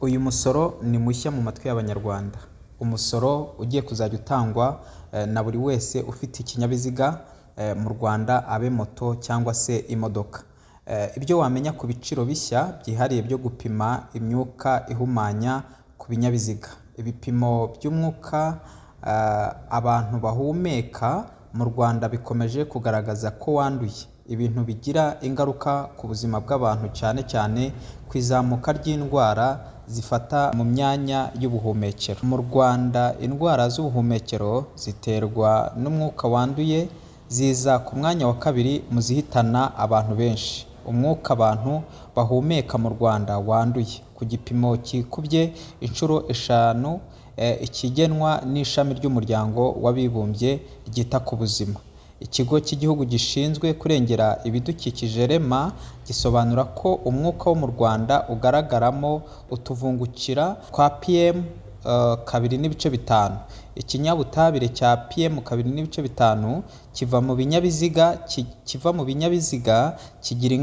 Uyu musoro ni mushya mu matwi y'Abanyarwanda. Umusoro ugiye kuzajya utangwa na buri wese ufite ikinyabiziga mu Rwanda, abe moto cyangwa se imodoka. Ibyo wamenya ku biciro bishya byihariye byo gupima imyuka ihumanya ku binyabiziga. Ibipimo by'umwuka abantu bahumeka mu Rwanda bikomeje kugaragaza ko wanduye, ibintu bigira ingaruka ku buzima bw'abantu, cyane cyane ku izamuka ry'indwara zifata mu myanya y'ubuhumekero. Mu Rwanda indwara z'ubuhumekero ziterwa n'umwuka wanduye, ziza ku mwanya wa kabiri mu zihitana abantu benshi. Umwuka abantu bahumeka mu Rwanda wanduye ku gipimo kikubye inshuro 5 ikigenwa n'ishami ry'umuryango w'abibumbye ryita ku buzima. Ikigo cy'igihugu gishinzwe kurengera ibidukikije REMA gisobanura ko umwuka wo mu Rwanda ugaragaramo utuvungukira twa PM2.5. Ikinyabutabire cya PM2.5 kiva mu binyabiziga kigira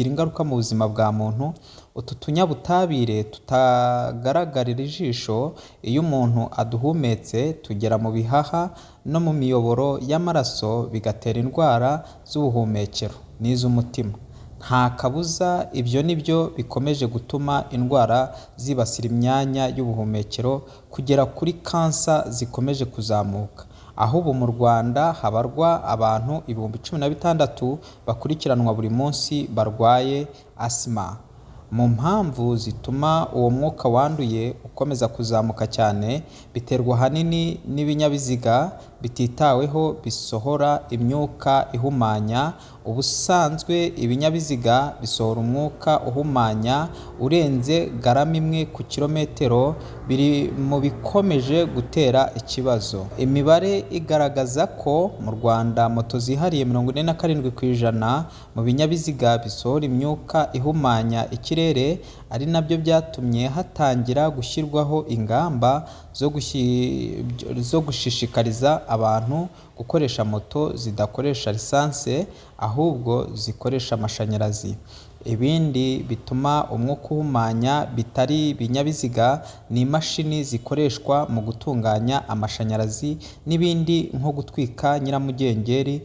ingaruka mu buzima bwa muntu. Utu tunyabutabire tutagaragarira ijisho iyo umuntu aduhumetse tugera mu bihaha no mu miyoboro y'amaraso, bigatera indwara z'ubuhumekero n'iz'umutima. Nta kabuza ibyo nibyo bikomeje gutuma indwara zibasira imyanya y'ubuhumekero kugera kuri kansa zikomeje kuzamuka. Aho ubu mu Rwanda habarwa abantu 16,000 bakurikiranwa buri munsi barwaye asima. Mu mpamvu zituma uwo mwuka wanduye ukomeza kuzamuka cyane, biterwa ahanini n'ibinyabiziga bititaweho bisohora imyuka ihumanya. Ubusanzwe ibinyabiziga bisohora umwuka uhumanya urenze garama 1 ku kilometero, biri mu bikomeje gutera ikibazo. Imibare igaragaza ko mu Rwanda moto zihariye 47% mu binyabiziga bisohora imyuka ihumanya ikirere, ari nabyo byatumye hatangira gushyirwaho ingamba zo gushishikariza abantu gukoresha moto zidakoresha lisansi ahubwo zikoresha amashanyarazi. Ibindi bituma umwuka uhumanya bitari ibinyabiziga ni imashini zikoreshwa mu gutunganya amashanyarazi n'ibindi nko gutwika nyiramugengeri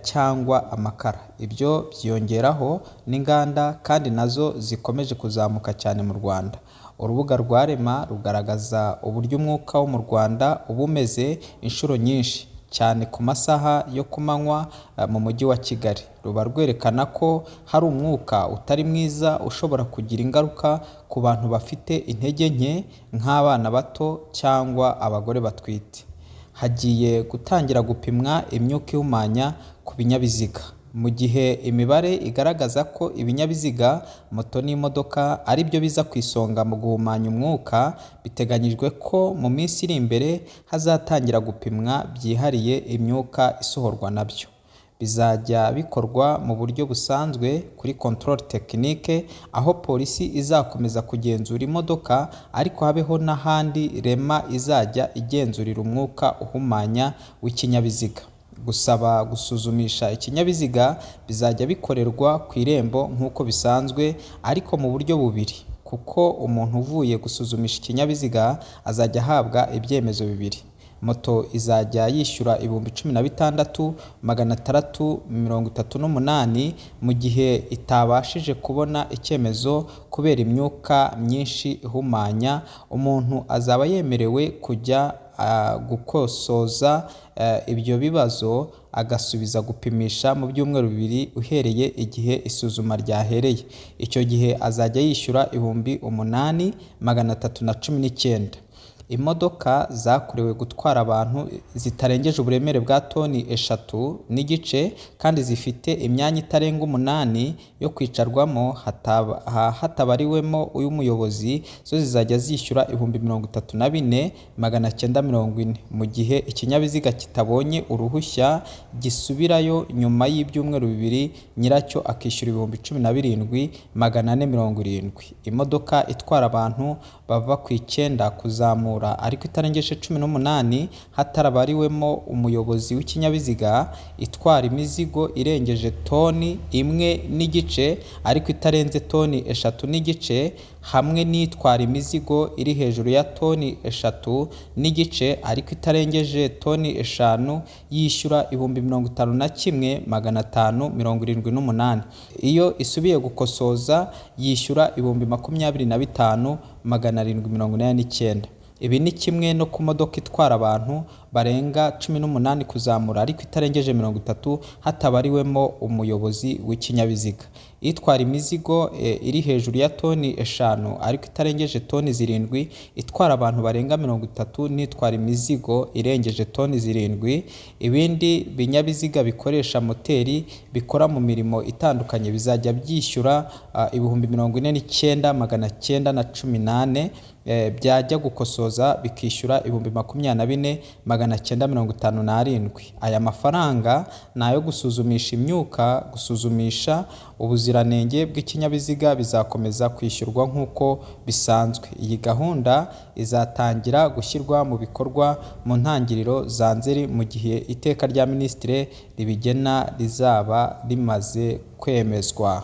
cyangwa amakara. Ibyo byiyongeraho n'inganda kandi nazo zikomeje kuzamuka cyane mu Rwanda. Urubuga rwa REMA rugaragaza uburyo umwuka wo mu Rwanda uba umeze inshuro nyinshi cyane ku masaha yo ku manywa mu mujyi wa Kigali. Ruba rwerekana ko hari umwuka utari mwiza ushobora kugira ingaruka ku bantu bafite intege nke nk'abana bato cyangwa abagore batwite. Hagiye gutangira gupimwa imyuka ihumanya ku binyabiziga. Mu gihe imibare igaragaza ko ibinyabiziga, moto n'imodoka ari byo biza ku isonga mu guhumanya umwuka, biteganyijwe ko mu minsi iri imbere hazatangira gupimwa byihariye imyuka isohorwa nabyo. Bizajya bikorwa mu buryo busanzwe kuri control technique, aho polisi izakomeza kugenzura imodoka, ariko habeho n'ahandi REMA izajya igenzurira umwuka uhumanya w'ikinyabiziga. Gusaba gusuzumisha ikinyabiziga bizajya bikorerwa ku irembo nk'uko bisanzwe, ariko mu buryo bubiri, kuko umuntu uvuye gusuzumisha ikinyabiziga azajya ahabwa ibyemezo bibiri. Moto izajya yishyura 16,638 mu gihe itabashije kubona icyemezo kubera imyuka myinshi ihumanya. Umuntu azaba yemerewe kujya gukosoza ibyo bibazo agasubiza gupimisha mu byumweru 2 uhereye igihe isuzuma ryahereye. Icyo gihe azajya yishyura 8,319. Imodoka zakorewe gutwara abantu zitarengeje uburemere bwa toni 3.5 kandi zifite imyanya itarenga 8 yo kwicarwamo hatabariwemo uy'umuyobozi, zo zizajya zishyura 34,940. Mu gihe ikinyabiziga kitabonye uruhushya gisubirayo nyuma y'ibyumweru 2, nyiracyo akishyura 17,470. Imodoka itwara abantu bava ku 9 kuzamura kuzamura ariko itarengeje 18 hatarabariwemo umuyobozi w'ikinyabiziga itwara imizigo irengeje toni 1.5 ariko itarenze toni 3.5 hamwe n'itwara imizigo iri hejuru ya toni 3.5 ariko itarengeje toni 5 yishyura ibihumbi 51,578. Iyo isubiye gukosoza yishyura ibihumbi 25,749. Ibi ni kimwe no ku modoka itwara abantu barenga 18 kuzamura ariko itarengeje 30 hatabariwemo umuyobozi w'ikinyabiziga. Itwara imizigo iri hejuru ya toni 5 ariko itarengeje toni 7 itwara abantu barenga 30 n'itwara imizigo irengeje toni 7. Ibindi binyabiziga bikoresha moteri bikora mu mirimo itandukanye bizajya byishyura ibihumbi 49,918. Byajya gukosoza bikishyura ibihumbi 24,957. Aya mafaranga ni ayo gusuzumisha imyuka, gusuzumisha ubuziranenge bw'ikinyabiziga bizakomeza kwishyurwa nk'uko bisanzwe. Iyi gahunda izatangira gushyirwa mu bikorwa mu ntangiriro za Nzeri mu gihe iteka rya Minisitiri ribigena rizaba rimaze kwemezwa.